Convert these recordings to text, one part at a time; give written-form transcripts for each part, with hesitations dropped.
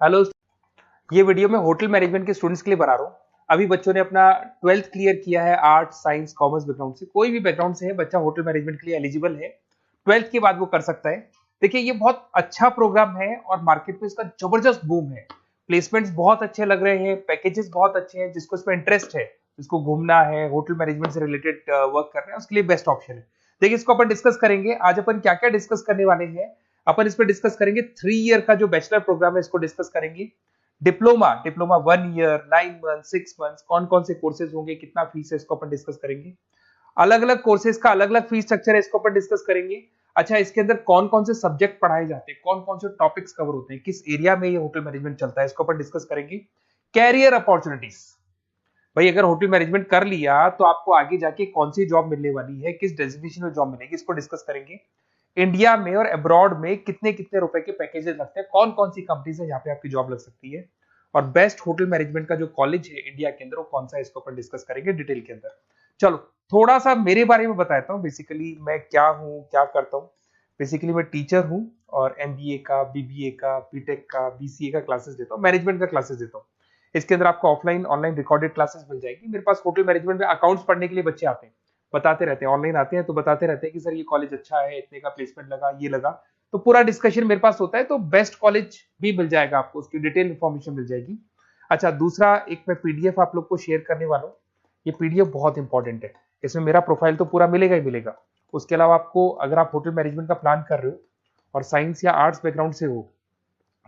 Hello. ये video मैं hotel management के स्टूडेंट्स के लिए बना रहा हूँ। अभी बच्चों ने अपना 12th क्लियर किया है, आर्ट साइंस कॉमर्स बैकग्राउंड से, कोई भी बैकग्राउंड से है बच्चा होटल मैनेजमेंट के लिए एलिजिबल है। 12th के बाद वो कर सकता है। देखिए ये बहुत अच्छा प्रोग्राम है और मार्केट में इसका जबरदस्त बूम है। प्लेसमेंट्स बहुत अच्छे लग रहे हैं, पैकेजेस बहुत अच्छे हैं। जिसको इसमें इंटरेस्ट है, जिसको घूमना है, होटल मैनेजमेंट से रिलेटेड वर्क करना है, उसके लिए बेस्ट ऑप्शन है। देखिए इसको अपन डिस्कस करेंगे आज। अपन क्या क्या डिस्कस करने वाले हैं, अपन इस पर डिस्कस करेंगे 3 ईयर का जो बैचलर प्रोग्राम है इसको डिस्कस करेंगे। Diploma diploma 1 year, 9 month, 6 month, कौन कौन से कोर्सेज होंगे, कितना फीस है, इसको अपन डिस्कस करेंगे। अलग अलग कोर्सेज का अलग अलग फीस स्ट्रक्चर है, इसको अपन डिस्कस करेंगे। अच्छा, इसके अंदर कौन कौन से सब्जेक्ट पढ़ाए जाते हैं, कौन कौन से टॉपिक्स कवर होते हैं, किस एरिया में ये होटल मैनेजमेंट चलता है, इसको अपन डिस्कस करेंगे। कैरियर अपॉर्चुनिटीज, भाई अगर होटल मैनेजमेंट कर लिया तो आपको आगे जाके कौन सी जॉब मिलने वाली है, किस डेजिग्नेशन में जॉब मिलेगी, इसको डिस्कस करेंगे। इंडिया में और अब्रॉड में कितने कितने रुपए के पैकेजेस लगते हैं, कौन कौन सी कंपनीज है जहां पे आपकी जॉब लग सकती है, और बेस्ट होटल मैनेजमेंट का जो कॉलेज है इंडिया के अंदर वो कौन सा है, इसको अपन डिस्कस करेंगे डिटेल के अंदर। चलो थोड़ा सा मेरे बारे में बताता हूँ। बेसिकली मैं क्या हूँ, क्या करता हूँ। बेसिकली मैं टीचर हूँ और एमबीए का, बीबीए का, बीटेक का, बीसीए का क्लासेस देता हूँ, मैनेजमेंट का क्लासेस देता हूँ। इसके अंदर आपको ऑफलाइन ऑनलाइन रिकॉर्डेड क्लासेस मिल जाएगी। मेरे पास होटल मैनेजमेंट में अकाउंट्स पढ़ने के लिए बच्चे आते हैं, बताते रहते हैं, ऑनलाइन आते हैं तो बताते रहते हैं कि सर ये कॉलेज अच्छा है, इतने का प्लेसमेंट लगा, ये लगा। तो पूरा डिस्कशन मेरे पास होता है, तो बेस्ट कॉलेज भी मिल जाएगा आपको, उसकी डिटेल इंफॉर्मेशन मिल जाएगी। अच्छा, दूसरा एक मैं पीडीएफ आप लोग को शेयर करने वाला हूँ। ये पीडीएफ बहुत इंपॉर्टेंट है, इसमें मेरा प्रोफाइल तो पूरा मिलेगा ही मिलेगा। उसके अलावा आपको अगर आप होटल मैनेजमेंट का प्लान कर रहे हो और साइंस या आर्ट्स बैकग्राउंड से हो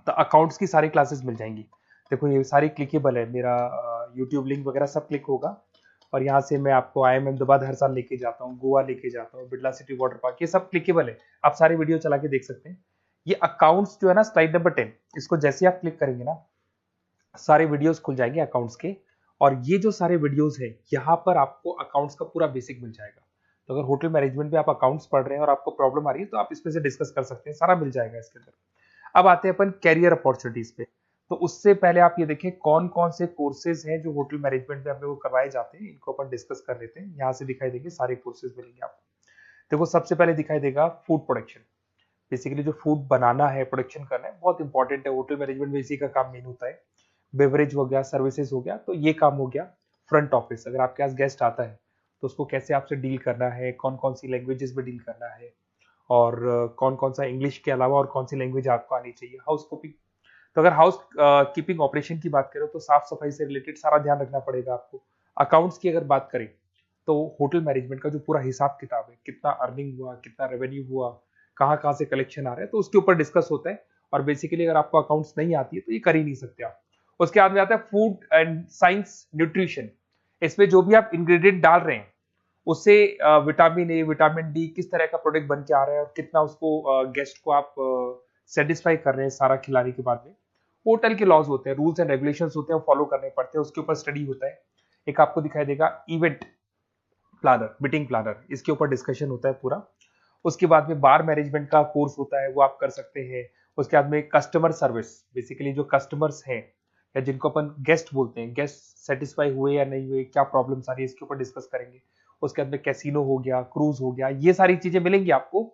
तो अकाउंट्स की सारी क्लासेस मिल जाएंगी। देखो ये सारी क्लिकेबल है, मेरा यूट्यूब लिंक वगैरह सब क्लिक होगा। और यहाँ से मैं आपको IIM अहमदाबाद हर साल लेके जाता हूँ, गोवा लेके जाता हूँ, बिरला सिटी वाटर पार्क, ये सब क्लिकेबल है। आप सारी वीडियो चला के देख सकते हैं। ये अकाउंट्स जो है ना, स्लाइड नंबर 10, इसको जैसे आप क्लिक करेंगे ना सारे वीडियोस खुल जाएंगे अकाउंट्स के। और ये जो सारे वीडियोस है यहाँ पर आपको अकाउंट्स का पूरा बेसिक मिल जाएगा। तो अगर होटल मैनेजमेंट में आप अकाउंट्स पढ़ रहे हैं और आपको प्रॉब्लम आ रही है तो आप इसमें से डिस्कस कर सकते हैं, सारा मिल जाएगा इसके अंदर। अब आते हैं अपन कैरियर अपॉर्चुनिटीज पे। तो उससे पहले आप ये देखें कौन कौन से कोर्सेज हैं जो होटल मैनेजमेंट में अपने को करवाए जाते हैं, इनको अपन डिस्कस कर लेते हैं। यहाँ से दिखाई देंगे सारे कोर्सेज मिलेंगे आपको। देखो सबसे पहले दिखाई देगा फूड प्रोडक्शन। बेसिकली जो फूड बनाना है, प्रोडक्शन करना है, बहुत इंपॉर्टेंट है। होटल मैनेजमेंट में इसी का काम मेन होता है। बेवरेज हो गया, सर्विसेज हो गया, तो ये काम हो गया। फ्रंट ऑफिस, अगर आपके पास गेस्ट आता है तो उसको कैसे आपसे डील करना है, कौन कौन सी लैंग्वेजेस में डील करना है, और कौन कौन सा इंग्लिश के अलावा और कौन सी लैंग्वेज आपको आनी चाहिए। हाउस कीपिंग, तो अगर हाउस कीपिंग ऑपरेशन की बात करें तो साफ सफाई से रिलेटेड सारा ध्यान रखना पड़ेगा आपको। अकाउंट्स की अगर बात करें तो होटल मैनेजमेंट का जो पूरा हिसाब किताब है, कितना अर्निंग हुआ, कितना रेवेन्यू हुआ, कहाँ कहाँ से कलेक्शन आ रहा है, तो उसके ऊपर डिस्कस होता है। और बेसिकली अगर आपको अकाउंट्स नहीं आती है तो ये कर ही नहीं सकते आप। उसके बाद में आता है फूड एंड साइंस न्यूट्रिशन। इसमें जो भी आप इंग्रेडिएंट डाल रहे हैं उससे विटामिन ए, विटामिन डी, किस तरह का प्रोडक्ट बन के आ रहा है और कितना उसको गेस्ट को आप सेटिस्फाई कर रहे हैं सारा खिलाने के बाद में। होटल के लॉज होते हैं, रूल्स एंड रेगुलेशंस होते हैं, वो फॉलो करने पड़ते हैं, उसके ऊपर स्टडी होता है। एक आपको दिखाई देगा इवेंट प्लानर, मीटिंग प्लानर, इसके ऊपर डिस्कशन होता है पूरा। उसके बाद में बार मैनेजमेंट का कोर्स होता है, वो आप कर सकते हैं। उसके बाद में कस्टमर सर्विस, बेसिकली जो कस्टमर्स हैं या जिनको अपन गेस्ट बोलते हैं, गेस्ट सेटिस्फाई हुए या नहीं हुए, क्या प्रॉब्लम्स आ रही है, इसके ऊपर डिस्कस करेंगे। उसके बाद में कैसीनो हो गया, क्रूज हो गया, ये सारी चीजें मिलेंगी आपको।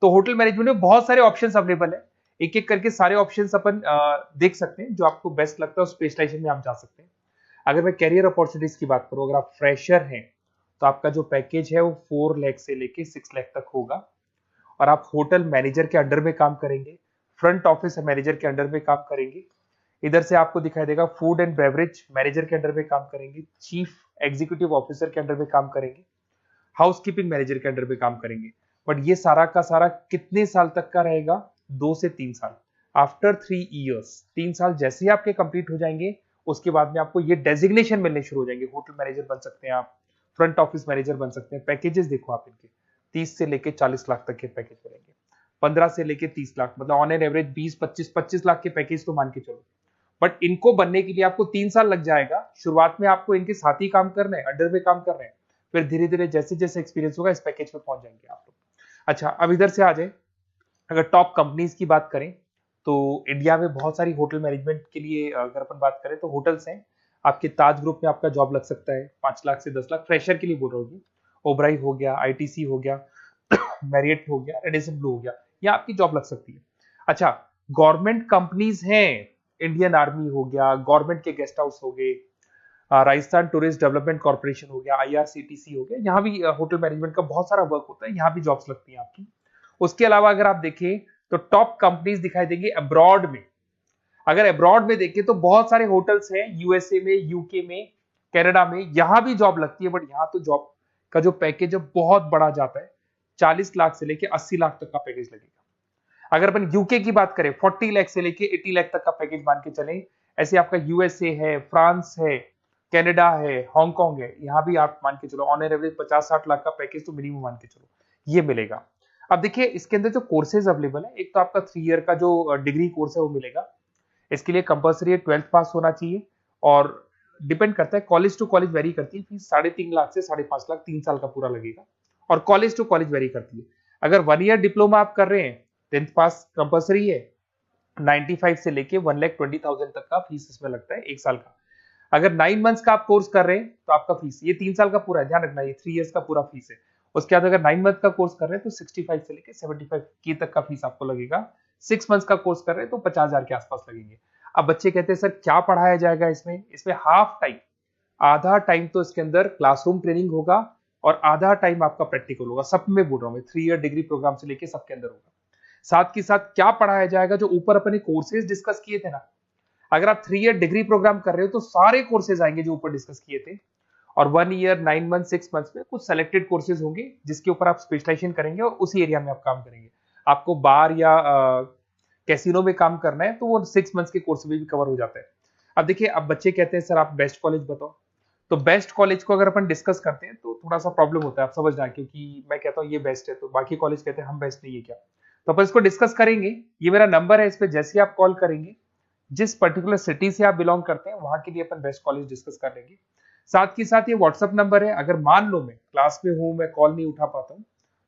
तो होटल मैनेजमेंट में बहुत सारे ऑप्शंस अवेलेबल है। एक एक करके सारे ऑप्शंस अपन देख सकते हैं, जो आपको बेस्ट लगता है उस स्पेशलाइजेशन में आप जा सकते हैं। अगर मैं कैरियर अपॉर्चुनिटीज की बात करूं, अगर आप फ्रेशर हैं तो आपका जो पैकेज है वो 4 लाख से लेके 6 लाख तक होगा। और आप होटल मैनेजर के अंडर में काम करेंगे, फ्रंट ऑफिस मैनेजर के अंडर में काम करेंगे। इधर से आपको दिखाई देगा फूड एंड बेवरेज मैनेजर के अंडर में काम करेंगे, चीफ एग्जीक्यूटिव ऑफिसर के अंडर में काम करेंगे, हाउसकीपिंग मैनेजर के अंडर में काम करेंगे। बट ये सारा का सारा कितने साल तक का रहेगा? 2 से 3 साल। आफ्टर 3 इयर्स, 3 साल जैसे ही आपके कंप्लीट हो जाएंगे उसके बाद में आपको ये डेजिग्नेशन मिलने शुरू हो जाएंगे। होटल मैनेजर बन सकते हैं आप, फ्रंट ऑफिस मैनेजर बन सकते हैं। पैकेजेस देखो आप इनके, 30 से लेके 40 लाख तक के पैकेज मिलेंगे, 15 से लेके 30 लाख, मतलब ऑन एन एवरेज 20, 25, 25 लाख के पैकेज तो मान के चलो। बट इनको बनने के लिए आपको 3 साल लग जाएगा। शुरुआत में आपको इनके साथ ही काम करना है, अंडर में काम कर रहे हैं, फिर धीरे धीरे जैसे जैसे एक्सपीरियंस होगा इस पैकेज पे पहुंच जाएंगे आप लोग। अच्छा, अब इधर से आ जाए, अगर टॉप कंपनीज की बात करें तो इंडिया में बहुत सारी होटल मैनेजमेंट के लिए अगर अपन बात करें तो होटल्स हैं। आपके ताज ग्रुप में आपका जॉब लग सकता है 5 लाख से 10 लाख, फ्रेशर के लिए बोल रहा हूँ। ओबराई हो गया, आईटीसी हो गया, मैरियट हो गया, रेडिसन ब्लू हो गया, यहाँ आपकी जॉब लग सकती है। अच्छा, गवर्नमेंट कंपनीज हैं इंडियन आर्मी हो गया, गवर्नमेंट के गेस्ट हाउस हो गए, राजस्थान टूरिस्ट डेवलपमेंट कॉर्पोरेशन हो गया, आईआरसीटीसी हो गया, यहाँ भी होटल मैनेजमेंट का बहुत सारा वर्क होता है, यहाँ भी जॉब्स लगती हैं आपकी। उसके अलावा अगर आप देखें तो टॉप कंपनीज दिखाई देंगी अब्रॉड में। अगर अब्रॉड में देखें तो बहुत सारे होटल्स हैं यूएसए में, यूके में, कनाडा में, यहां भी जॉब लगती है, बट यहां तो जॉब का जो पैकेज है बहुत बड़ा जाता है, 40 लाख से लेके 80 लाख तक का पैकेज लगेगा। अगर अपन यूके की बात करें 40 लाख से लेके 80 लाख तक का पैकेज मान के चलें। ऐसे आपका यूएसए है, फ्रांस है, कनाडा है, हांगकांग है, यहाँ भी आप मान के चलो ऑन एन एवरेज 50-60 लाख का पैकेज तो मिनिमम मान के चलो ये मिलेगा। अब देखिए इसके अंदर जो कोर्सेज अवेलेबल है, एक तो आपका 3 ईयर का जो डिग्री कोर्स है वो मिलेगा। इसके लिए कंपलसरी 12th पास होना चाहिए, और डिपेंड करता है कॉलेज टू कॉलेज वेरी करती है फीस, 3.5 लाख से 5.5 लाख 3 साल का पूरा लगेगा, और कॉलेज टू कॉलेज वेरी करती है। अगर 1 ईयर डिप्लोमा आप कर रहे हैं, 10th पास कंपलसरी है, 95 से लेके 1,20,000 तक का फीस इसमें लगता है एक साल का। अगर 9 मंथ्स का आप कोर्स कर रहे हैं तो आपका फीस, ये 3 साल का पूरा है, ध्यान रखना ये 3 इयर्स का पूरा फीस है। उसके बाद अगर 9 मंथ का कोर्स कर रहे हैं तो 65 से लेके 75 की तक का फीस आपको लगेगा। 6 मंथ्स का कोर्स कर रहे हैं तो 50,000 के आसपास लगेंगे। अब बच्चे कहते हैं सर क्या पढ़ाया जाएगा इसमें? इसमें हाफ टाइम, आधा टाइम तो इसके अंदर क्लासरूम ट्रेनिंग होगा और आधा टाइम आपका प्रैक्टिकल होगा। सब में बोल रहा हूं मैं, 3 ईयर डिग्री प्रोग्राम से लेके सबके अंदर होगा। साथ के साथ क्या पढ़ाया जाएगा, जो ऊपर अपने कोर्सेज डिस्कस किए थे ना, अगर आप 3 ईयर डिग्री प्रोग्राम कर रहे हो तो सारे कोर्सेज आएंगे जो ऊपर डिस्कस किए थे, और 1 ईयर 9 मंथ 6 मंथ्स में कुछ सेलेक्टेड कोर्सेज होंगे जिसके ऊपर आप स्पेशलाइजेशन करेंगे और उसी एरिया में आप काम करेंगे। आपको बार या कैसीनो में काम करना है तो वो 6 मंथ्स के कोर्स में भी कवर हो जाता है। अब देखिए, अब बच्चे कहते हैं सर आप बेस्ट कॉलेज बताओ, तो बेस्ट कॉलेज को अगर अपन डिस्कस करते हैं तो थोड़ा सा प्रॉब्लम होता है, आप समझना, क्योंकि मैं कहता हूँ ये बेस्ट है तो बाकी कॉलेज कहते हैं हम बेस्ट नहीं है क्या। तो अपन इसको डिस्कस करेंगे। ये मेरा नंबर है, इस पे जैसे आप कॉल करेंगे, जिस पर्टिकुलर सिटी से आप बिलोंग करते हैं वहां के लिए अपन बेस्ट कॉलेज डिस्कस कर लेंगे। साथ ही साथ ये व्हाट्सअप नंबर है, अगर मान लो मैं क्लास में हूं, मैं कॉल नहीं उठा पाता हूँ,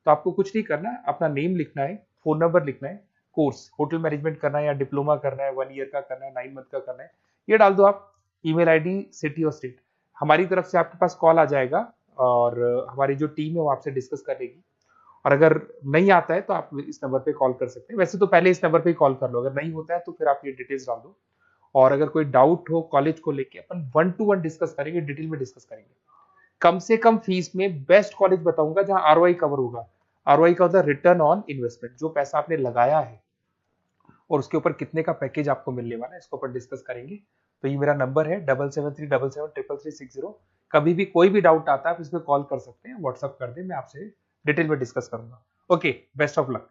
तो आपको कुछ नहीं करना है, अपना नेम लिखना है, फोन नंबर लिखना है, कोर्स होटल मैनेजमेंट करना है या डिप्लोमा करना है, 1 ईयर का करना है, 9 मंथ का करना है, ये डाल दो आप, ईमेल आईडी, सिटी और स्टेट। हमारी तरफ से आपके पास कॉल आ जाएगा और हमारी जो टीम है वो आपसे डिस्कस कर लेगी। और अगर नहीं आता है तो आप इस नंबर पे कॉल कर सकते हैं। वैसे तो पहले इस नंबर पे कॉल कर लो, अगर नहीं होता है तो फिर आप ये डिटेल्स डाल दो। और अगर कोई डाउट हो कॉलेज को लेके, अपन 1 to 1 डिस्कस करेंगे, डिटेल में डिस्कस करेंगे। कम से कम फीस में बेस्ट कॉलेज बताऊंगा जहां आरओआई कवर होगा। आरओआई का होता है रिटर्न ऑन इन्वेस्टमेंट, जो पैसा आपने लगाया है और उसके ऊपर कितने का पैकेज आपको मिलने वाला है, इसको अपन डिस्कस करेंगे। तो ये मेरा नंबर है 7737733360। कभी भी कोई भी डाउट आता है आप इस पर कॉल कर सकते हैं, व्हाट्सअप कर दे, मैं आपसे डिटेल में डिस्कस करूंगा। Okay, best of luck.